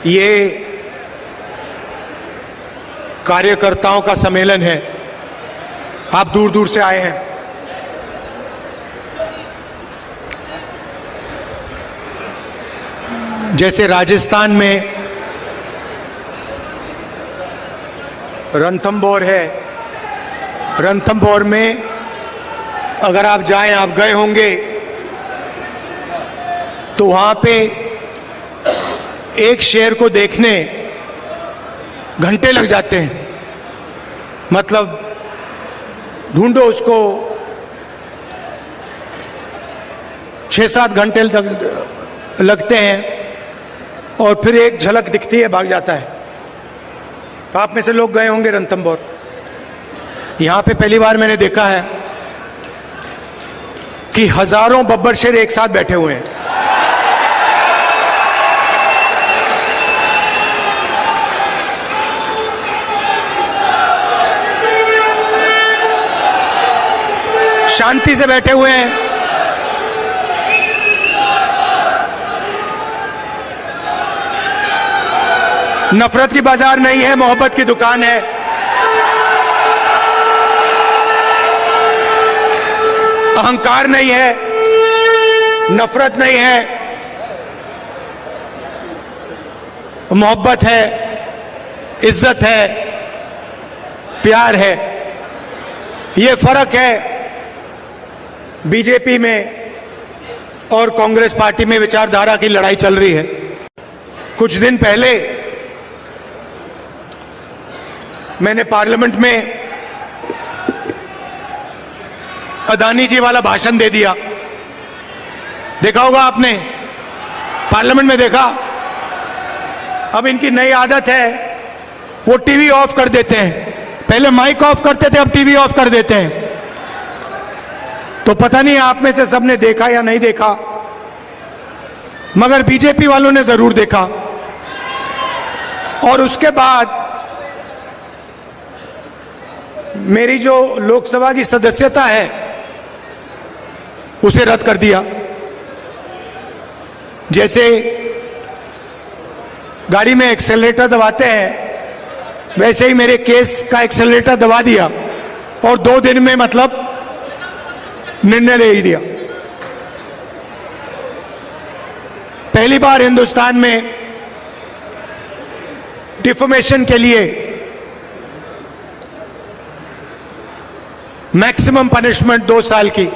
ये कार्यकर्ताओं का सम्मेलन है। आप दूर दूर से आए हैं। जैसे राजस्थान में रणथंभौर है, रणथंभौर में अगर आप जाएं, आप गए होंगे, तो वहां पे एक शेर को देखने घंटे लग जाते हैं। मतलब ढूंढो उसको, 6-7 घंटे लगते हैं और फिर एक झलक दिखती है, भाग जाता है। तो आप में से लोग गए होंगे रणथंभौर। यहां पे पहली बार मैंने देखा है कि हजारों बब्बर शेर एक साथ बैठे हुए हैं। शांति से बैठे हुए हैं। नफरत की बाजार नहीं है, मोहब्बत की दुकान है। अहंकार नहीं है, नफरत नहीं है, मोहब्बत है, इज्जत है, प्यार है। ये फर्क है बीजेपी में और कांग्रेस पार्टी में। विचारधारा की लड़ाई चल रही है। कुछ दिन पहले मैंने पार्लियामेंट में अदानी जी वाला भाषण दे दिया। देखा होगा आपने, पार्लियामेंट में देखा। अब इनकी नई आदत है, वो टीवी ऑफ कर देते हैं। पहले माइक ऑफ करते थे, अब टीवी ऑफ कर देते हैं। तो पता नहीं आप में से सबने देखा या नहीं देखा, मगर बीजेपी वालों ने जरूर देखा। और उसके बाद मेरी जो लोकसभा की सदस्यता है उसे रद्द कर दिया। जैसे गाड़ी में एक्सेलरेटर दबाते हैं, वैसे ही मेरे केस का एक्सेलरेटर दबा दिया और 2 दिन में मतलब निर्णय ले दिया। पहली बार हिंदुस्तान में डिफॉर्मेशन के लिए मैक्सिमम पनिशमेंट 2 साल की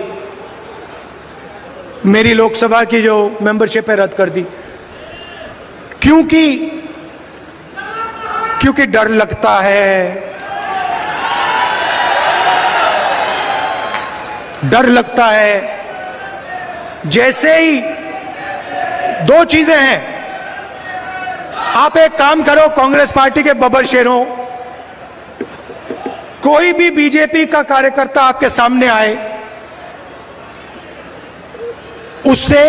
मेरी लोकसभा की जो मेंबरशिप है रद्द कर दी। क्योंकि डर लगता है, डर लगता है। जैसे ही 2 चीजें हैं, आप एक काम करो, कांग्रेस पार्टी के बब्बर शेरों, कोई भी बीजेपी का कार्यकर्ता आपके सामने आए,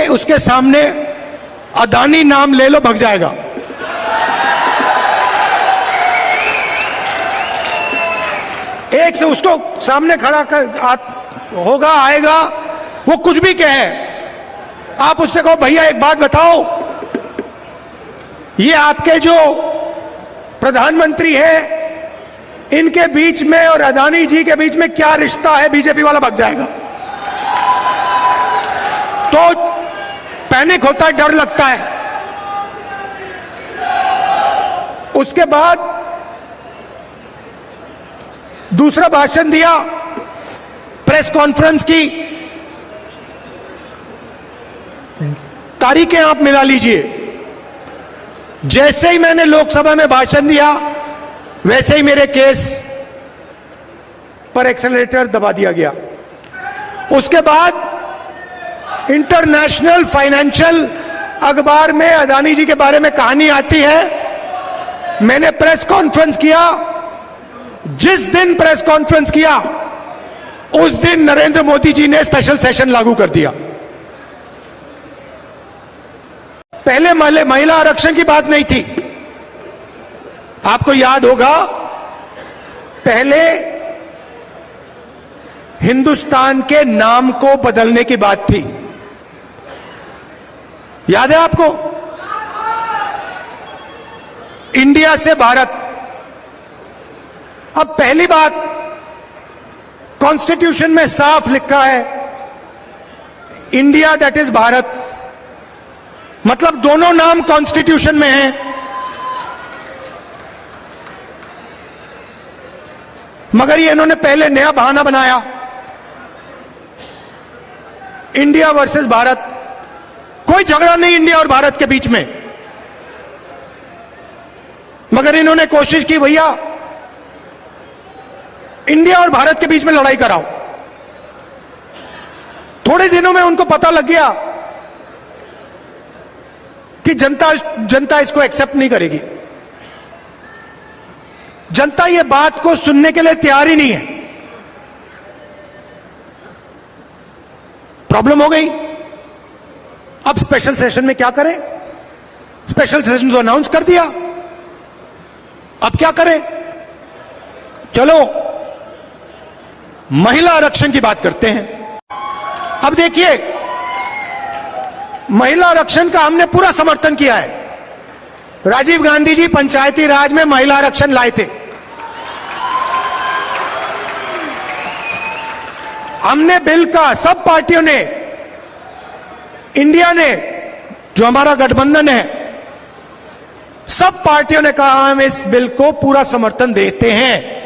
उसके सामने अदानी नाम ले लो, भग जाएगा। एक से उसको सामने खड़ा कर होगा, आएगा, वो कुछ भी कहे, आप उससे कहो भैया एक बात बताओ, ये आपके जो प्रधानमंत्री हैं, इनके बीच में और अदानी जी के बीच में क्या रिश्ता है? बीजेपी वाला भग जाएगा। तो पैनिक होता है, डर लगता है। उसके बाद दूसरा भाषण दिया, प्रेस कॉन्फ्रेंस की तारीखें आप मिला लीजिए। जैसे ही मैंने लोकसभा में भाषण दिया, वैसे ही मेरे केस पर एक्सेलरेटर दबा दिया गया। उसके बाद इंटरनेशनल फाइनेंशियल अखबार में अदानी जी के बारे में कहानी आती है। मैंने प्रेस कॉन्फ्रेंस किया। जिस दिन प्रेस कॉन्फ्रेंस किया, उस दिन नरेंद्र मोदी जी ने स्पेशल सेशन लागू कर दिया। पहले महिला आरक्षण की बात नहीं थी। आपको याद होगा, पहले हिंदुस्तान के नाम को बदलने की बात थी। याद है आपको? इंडिया से भारत। अब पहली बात, कॉन्स्टिट्यूशन में साफ लिखा है इंडिया दैट इज भारत, मतलब दोनों नाम कॉन्स्टिट्यूशन में हैं। मगर ये इन्होंने पहले नया बहाना बनाया, इंडिया वर्सेस भारत। कोई झगड़ा नहीं इंडिया और भारत के बीच में, मगर इन्होंने कोशिश की भैया इंडिया और भारत के बीच में लड़ाई कराओ। थोड़े दिनों में उनको पता लग गया कि जनता इसको एक्सेप्ट नहीं करेगी। जनता ये बात को सुनने के लिए तैयार ही नहीं है। प्रॉब्लम हो गई। अब स्पेशल सेशन में क्या करें? स्पेशल सेशन तो अनाउंस कर दिया, अब क्या करें? चलो महिला आरक्षण की बात करते हैं। अब देखिए, महिला आरक्षण का हमने पूरा समर्थन किया है। राजीव गांधी जी पंचायती राज में महिला आरक्षण लाए थे। हमने बिल का सब पार्टियों ने, इंडिया ने, जो हमारा गठबंधन है, सब पार्टियों ने कहा हम इस बिल को पूरा समर्थन देते हैं।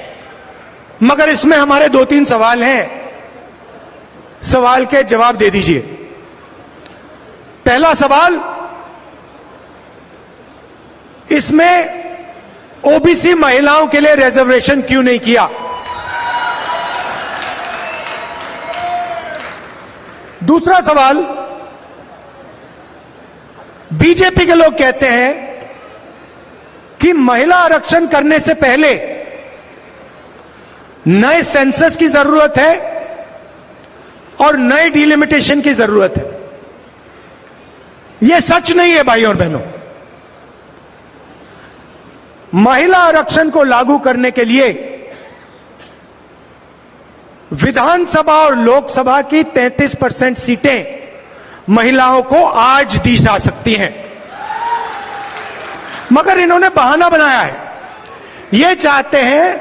मगर इसमें हमारे 2-3 सवाल हैं, सवाल के जवाब दे दीजिए। पहला सवाल, इसमें ओबीसी महिलाओं के लिए रिजर्वेशन क्यों नहीं किया? दूसरा सवाल, बीजेपी के लोग कहते हैं कि महिला आरक्षण करने से पहले नए सेंसस की जरूरत है और नए डिलिमिटेशन की जरूरत है। यह सच नहीं है भाइयों और बहनों। महिला आरक्षण को लागू करने के लिए विधानसभा और लोकसभा की 33% सीटें महिलाओं को आज दी जा सकती हैं। मगर इन्होंने बहाना बनाया है। ये चाहते हैं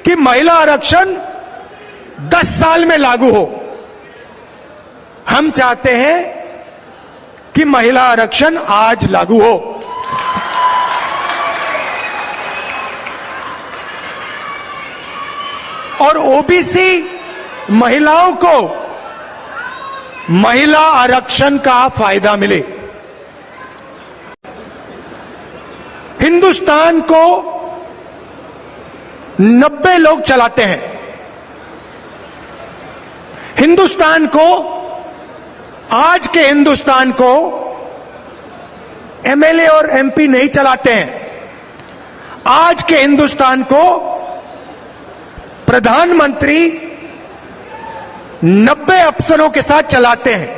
कि महिला आरक्षण 10 साल में लागू हो। हम चाहते हैं कि महिला आरक्षण आज लागू हो। और ओबीसी महिलाओं को महिला आरक्षण का फायदा मिले। हिंदुस्तान को 90 लोग चलाते हैं। हिंदुस्तान को, आज के हिंदुस्तान को एमएलए और एमपी नहीं चलाते हैं। आज के हिंदुस्तान को प्रधानमंत्री 90 अफसरों के साथ चलाते हैं।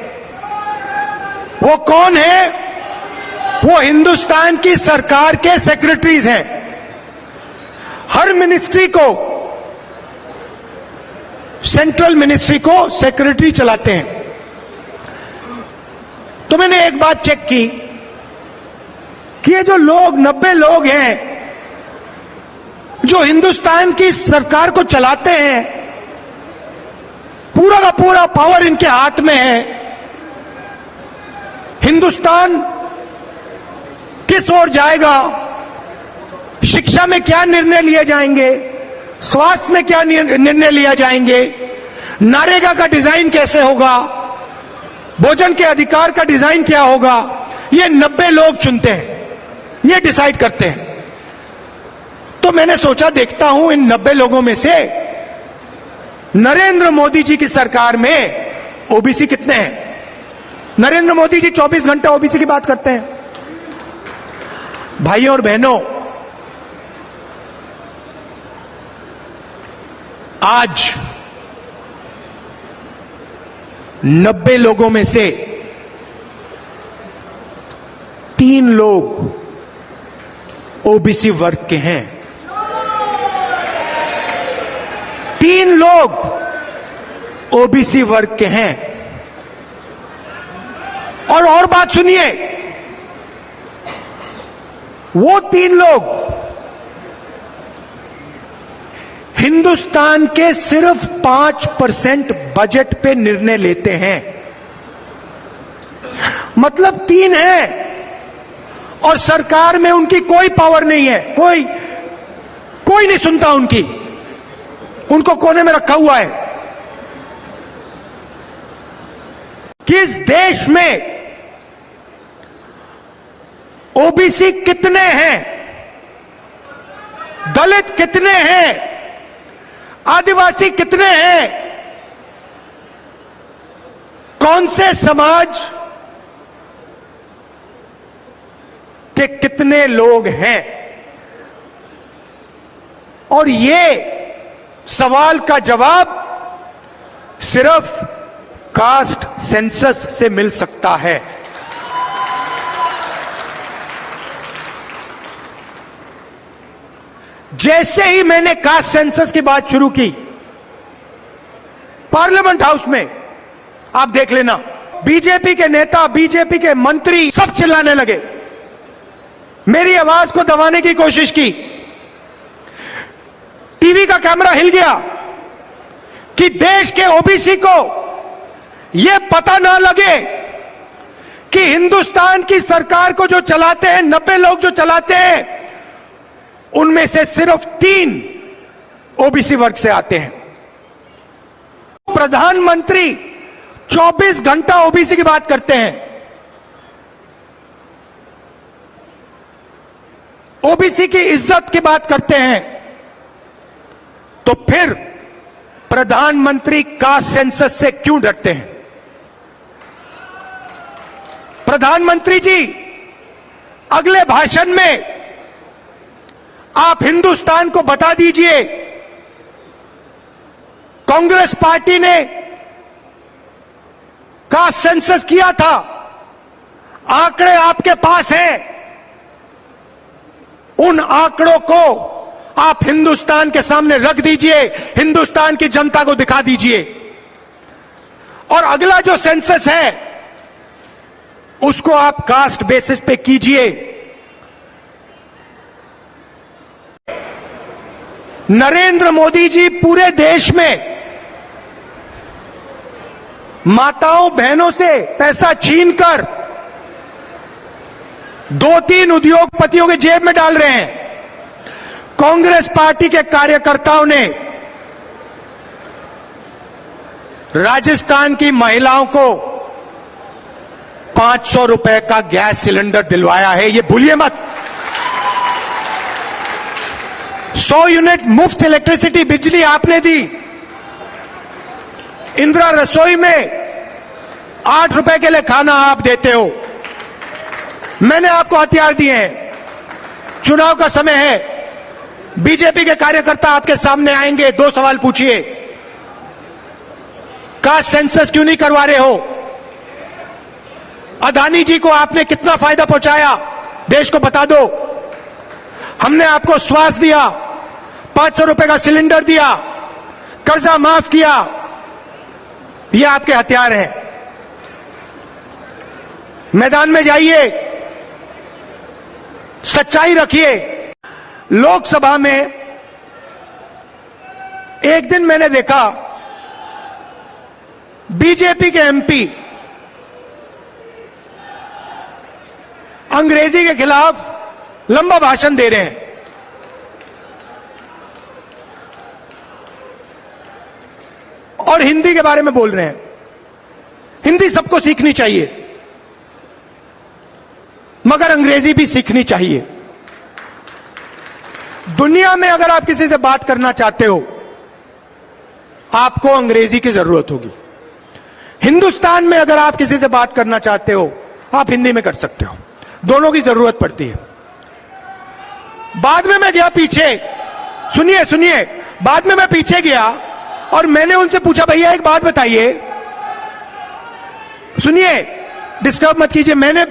वो कौन है? वो हिंदुस्तान की सरकार के सेक्रेटरीज हैं। हर मिनिस्ट्री को, सेंट्रल मिनिस्ट्री को सेक्रेटरी चलाते हैं। तो मैंने एक बात चेक की कि ये जो लोग 90 लोग हैं जो हिंदुस्तान की सरकार को चलाते हैं, पूरा का पूरा पावर इनके हाथ में है। हिंदुस्तान किस ओर जाएगा, शिक्षा में क्या निर्णय लिए जाएंगे, स्वास्थ्य में क्या निर्णय लिया जाएंगे, नरेगा का डिजाइन कैसे होगा, भोजन के अधिकार का डिजाइन क्या होगा, ये 90 लोग चुनते हैं, ये डिसाइड करते हैं। तो मैंने सोचा देखता हूं इन 90 लोगों में से नरेंद्र मोदी जी की सरकार में ओबीसी कितने हैं। नरेंद्र मोदी जी 24 घंटे ओबीसी की बात करते हैं। भाइयों और बहनों, आज 90 लोगों में से 3 लोग ओबीसी वर्ग के हैं। 3 लोग ओबीसी वर्ग के हैं। और बात सुनिए, वो 3 लोग हिंदुस्तान के सिर्फ 5% बजट पे निर्णय लेते हैं। मतलब 3 हैं और सरकार में उनकी कोई पावर नहीं है, कोई नहीं सुनता उनकी, उनको कोने में रखा हुआ है। किस देश में ओबीसी कितने हैं, दलित कितने हैं, आदिवासी कितने हैं, कौन से समाज के कितने लोग हैं? और ये सवाल का जवाब सिर्फ कास्ट सेंसस से मिल सकता है। जैसे ही मैंने कास्ट सेंसस की बात शुरू की पार्लियामेंट हाउस में, आप देख लेना, बीजेपी के नेता, बीजेपी के मंत्री सब चिल्लाने लगे, मेरी आवाज को दबाने की कोशिश की। टीवी का कैमरा हिल गया कि देश के ओबीसी को यह पता ना लगे कि हिंदुस्तान की सरकार को जो चलाते हैं, 90 लोग जो चलाते हैं, उनमें से सिर्फ 3 ओबीसी वर्ग से आते हैं। प्रधानमंत्री 24 घंटा ओबीसी की बात करते हैं, ओबीसी की इज्जत की बात करते हैं, तो फिर प्रधानमंत्री कास्ट सेंसस से क्यों डरते हैं? प्रधानमंत्री जी, अगले भाषण में आप हिंदुस्तान को बता दीजिए, कांग्रेस पार्टी ने कास्ट सेंसस किया था, आंकड़े आपके पास हैं, उन आंकड़ों को आप हिंदुस्तान के सामने रख दीजिए, हिंदुस्तान की जनता को दिखा दीजिए। और अगला जो सेंसस है उसको आप कास्ट बेसिस पे कीजिए। नरेंद्र मोदी जी पूरे देश में माताओं बहनों से पैसा छीनकर 2-3 उद्योगपतियों के जेब में डाल रहे हैं। कांग्रेस पार्टी के कार्यकर्ताओं ने राजस्थान की महिलाओं को 500 रुपए का गैस सिलेंडर दिलवाया है, ये भूलिए मत। 100 यूनिट मुफ्त इलेक्ट्रिसिटी बिजली आपने दी। इंदिरा रसोई में 8 रुपए के लिए खाना आप देते हो। मैंने आपको हथियार दिए हैं। चुनाव का समय है, बीजेपी के कार्यकर्ता आपके सामने आएंगे, 2 सवाल पूछिए। कास्ट सेंसस क्यों नहीं करवा रहे हो? अदानी जी को आपने कितना फायदा पहुंचाया, देश को बता दो। हमने आपको स्वास्थ्य दिया, 500 रुपए का सिलेंडर दिया, कर्जा माफ किया। ये आपके हथियार हैं। मैदान में जाइए, सच्चाई रखिए। लोकसभा में एक दिन मैंने देखा बीजेपी के एमपी अंग्रेजी के खिलाफ लंबा भाषण दे रहे हैं। और हिंदी के बारे में बोल रहे हैं। हिंदी सबको सीखनी चाहिए, मगर अंग्रेजी भी सीखनी चाहिए। दुनिया में अगर आप किसी से बात करना चाहते हो, आपको अंग्रेजी की जरूरत होगी। हिंदुस्तान में अगर आप किसी से बात करना चाहते हो, आप हिंदी में कर सकते हो। दोनों की जरूरत पड़ती है। बाद में मैं गया पीछे, सुनिए, बाद में मैं पीछे गया और मैंने उनसे पूछा, भैया एक बात बताइए। सुनिए, डिस्टर्ब मत कीजिए। मैंने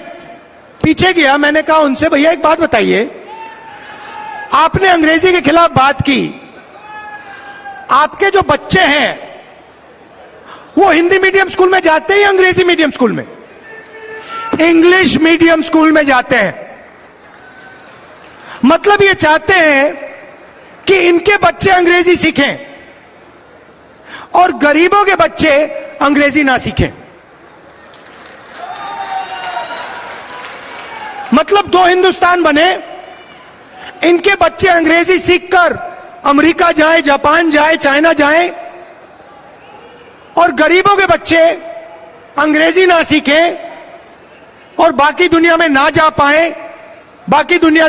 पीछे गया, मैंने कहा उनसे, भैया एक बात बताइए, आपने अंग्रेजी के खिलाफ बात की, आपके जो बच्चे हैं वो हिंदी मीडियम स्कूल में जाते हैं या अंग्रेजी मीडियम स्कूल में? इंग्लिश मीडियम स्कूल में जाते हैं। मतलब ये चाहते हैं कि इनके बच्चे अंग्रेजी सीखें और गरीबों के बच्चे अंग्रेजी ना सीखें। मतलब दो हिंदुस्तान बने, इनके बच्चे अंग्रेजी सीखकर अमेरिका जाएं, जापान जाएं, चाइना जाएं, और गरीबों के बच्चे अंग्रेजी ना सीखें और बाकी दुनिया में ना जा पाए, बाकी दुनिया